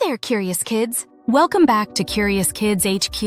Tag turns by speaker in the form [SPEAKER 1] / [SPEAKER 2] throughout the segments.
[SPEAKER 1] there, Curious Kids! Welcome back to Curious Kids HQ,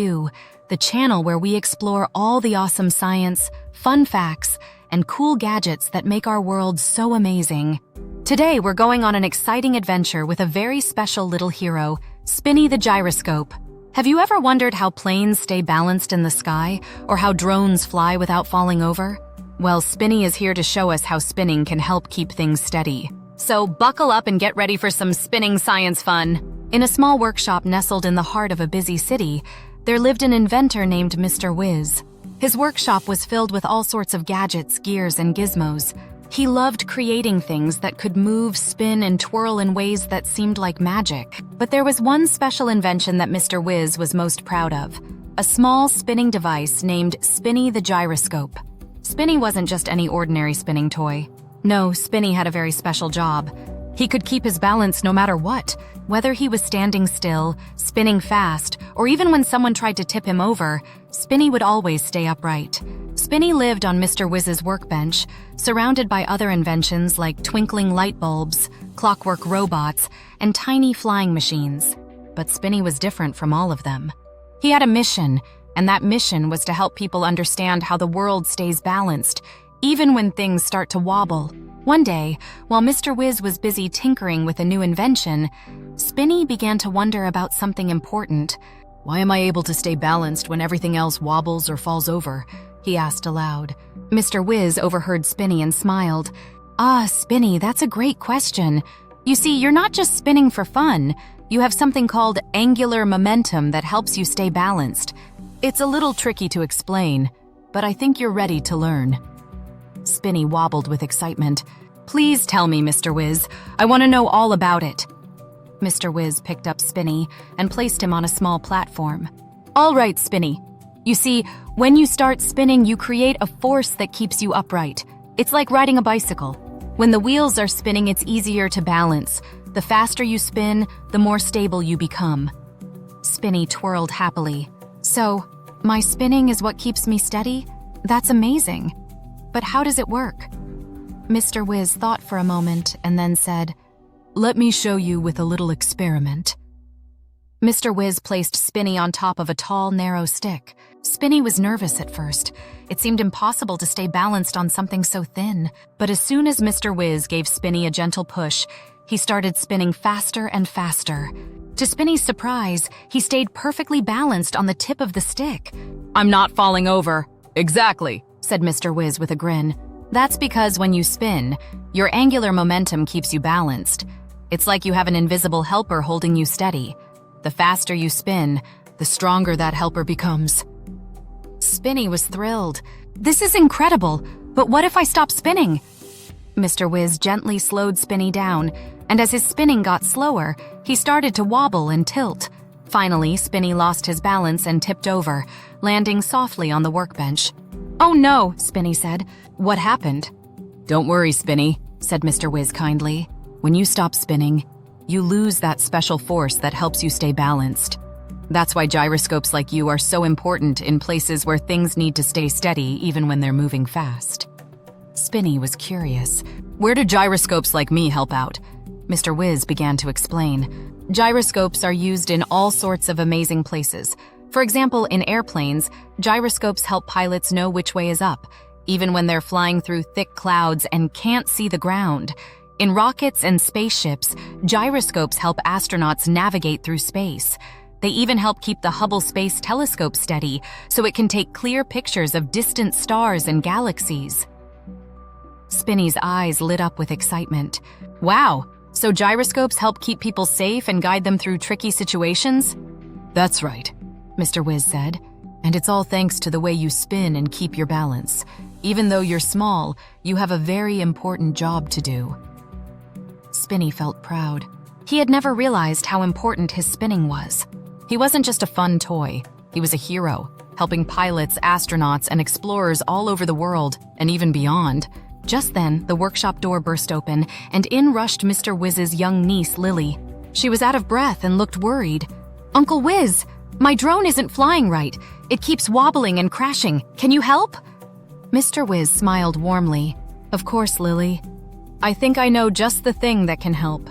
[SPEAKER 1] the channel where we explore all the awesome science, fun facts, and cool gadgets that make our world so amazing. Today, we're going on an exciting adventure with a very special little hero, Spinny the Gyroscope. Have you ever wondered how planes stay balanced in the sky, or how drones fly without falling over? Well, Spinny is here to show us how spinning can help keep things steady. So buckle up and get ready for some spinning science fun. In a small workshop nestled in the heart of a busy city, there lived an inventor named Mr. Whiz. His workshop was filled with all sorts of gadgets, gears, and gizmos. He loved creating things that could move, spin, and twirl in ways that seemed like magic. But there was one special invention that Mr. Whiz was most proud of: a small spinning device named Spinny the Gyroscope. Spinny wasn't just any ordinary spinning toy. No, Spinny had a very special job. He could keep his balance no matter what, whether he was standing still, spinning fast, or even when someone tried to tip him over, Spinny would always stay upright. Spinny lived on Mr. Whiz's workbench, surrounded by other inventions like twinkling light bulbs, clockwork robots, and tiny flying machines. But Spinny was different from all of them. He had a mission, and that mission was to help people understand how the world stays balanced, even when things start to wobble. One day, while Mr. Whiz was busy tinkering with a new invention, Spinny began to wonder about something important. "Why am I able to stay balanced when everything else wobbles or falls over?" he asked aloud. Mr. Whiz overheard Spinny and smiled. "Ah, Spinny, that's a great question. You see, you're not just spinning for fun. You have something called angular momentum that helps you stay balanced. It's a little tricky to explain, but I think you're ready to learn." Spinny wobbled with excitement. "Please tell me, Mr. Whiz. I want to know all about it." Mr. Whiz picked up Spinny and placed him on a small platform. "All right, Spinny. You see, when you start spinning, you create a force that keeps you upright. It's like riding a bicycle. When the wheels are spinning, it's easier to balance. The faster you spin, the more stable you become." Spinny twirled happily. "So, my spinning is what keeps me steady? That's amazing. But how does it work?" Mr. Whiz thought for a moment and then said, "Let me show you with a little experiment." Mr. Whiz placed Spinny on top of a tall, narrow stick. Spinny was nervous at first. It seemed impossible to stay balanced on something so thin. But as soon as Mr. Whiz gave Spinny a gentle push, he started spinning faster and faster. To Spinny's surprise, he stayed perfectly balanced on the tip of the stick. "I'm not falling over." "Exactly," said Mr. Whiz with a grin. "That's because when you spin, your angular momentum keeps you balanced. It's like you have an invisible helper holding you steady. The faster you spin, the stronger that helper becomes." Spinny was thrilled. "This is incredible, but what if I stop spinning?" Mr. Whiz gently slowed Spinny down, and as his spinning got slower, he started to wobble and tilt. Finally, Spinny lost his balance and tipped over, landing softly on the workbench. "Oh no," Spinny said. "What happened?" "Don't worry, Spinny," said Mr. Whiz kindly. "When you stop spinning, you lose that special force that helps you stay balanced. That's why gyroscopes like you are so important in places where things need to stay steady even when they're moving fast." Spinny was curious. "Where do gyroscopes like me help out?" Mr. Whiz began to explain. "Gyroscopes are used in all sorts of amazing places. For example, in airplanes, gyroscopes help pilots know which way is up, even when they're flying through thick clouds and can't see the ground. In rockets and spaceships, gyroscopes help astronauts navigate through space. They even help keep the Hubble Space Telescope steady so it can take clear pictures of distant stars and galaxies." Spinny's eyes lit up with excitement. "Wow, so gyroscopes help keep people safe and guide them through tricky situations?" "That's right," Mr. Whiz said. "And it's all thanks to the way you spin and keep your balance. Even though you're small, you have a very important job to do." Spinny felt proud. He had never realized how important his spinning was. He wasn't just a fun toy. He was a hero, helping pilots, astronauts, and explorers all over the world, and even beyond. Just then, the workshop door burst open, and in rushed Mr. Whiz's young niece, Lily. She was out of breath and looked worried. "Uncle Whiz, my drone isn't flying right. It keeps wobbling and crashing. Can you help?" Mr. Whiz smiled warmly. "Of course, Lily. I think I know just the thing that can help."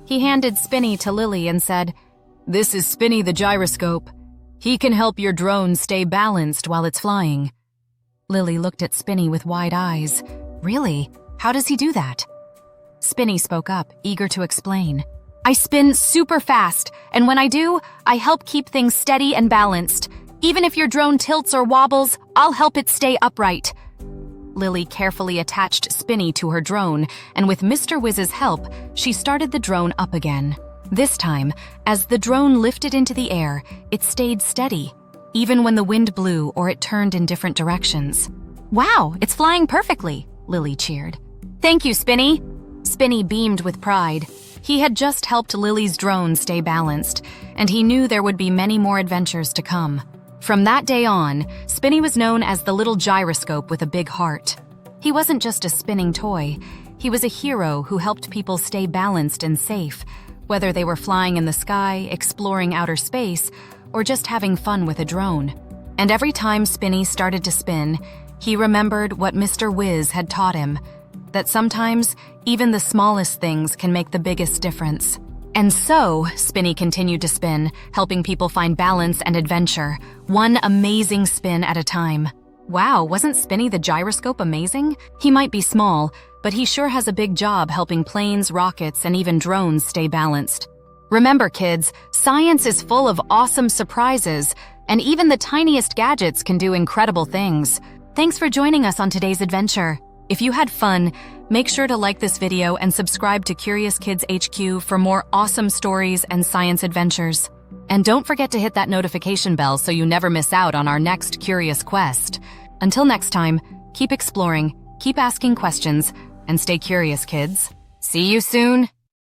[SPEAKER 1] He handed Spinny to Lily and said, "This is Spinny the gyroscope. He can help your drone stay balanced while it's flying." Lily looked at Spinny with wide eyes. "Really? How does he do that?" Spinny spoke up, eager to explain. "I spin super fast, and when I do, I help keep things steady and balanced. Even if your drone tilts or wobbles, I'll help it stay upright." Lily carefully attached Spinny to her drone, and with Mr. Wiz's help, she started the drone up again. This time, as the drone lifted into the air, it stayed steady, even when the wind blew or it turned in different directions. "Wow, it's flying perfectly," Lily cheered. "Thank you, Spinny." Spinny beamed with pride. He had just helped Lily's drone stay balanced, and he knew there would be many more adventures to come. From that day on, Spinny was known as the little gyroscope with a big heart. He wasn't just a spinning toy. He was a hero who helped people stay balanced and safe, whether they were flying in the sky, exploring outer space, or just having fun with a drone. And every time Spinny started to spin, he remembered what Mr. Wiz had taught him, that sometimes even the smallest things can make the biggest difference. And so, Spinny continued to spin, helping people find balance and adventure, one amazing spin at a time. Wow, wasn't Spinny the gyroscope amazing? He might be small, but he sure has a big job helping planes, rockets, and even drones stay balanced. Remember, kids, science is full of awesome surprises, and even the tiniest gadgets can do incredible things. Thanks for joining us on today's adventure. If you had fun, make sure to like this video and subscribe to Curious Kids HQ for more awesome stories and science adventures. And don't forget to hit that notification bell so you never miss out on our next Curious Quest. Until next time, keep exploring, keep asking questions, and stay curious, kids. See you soon!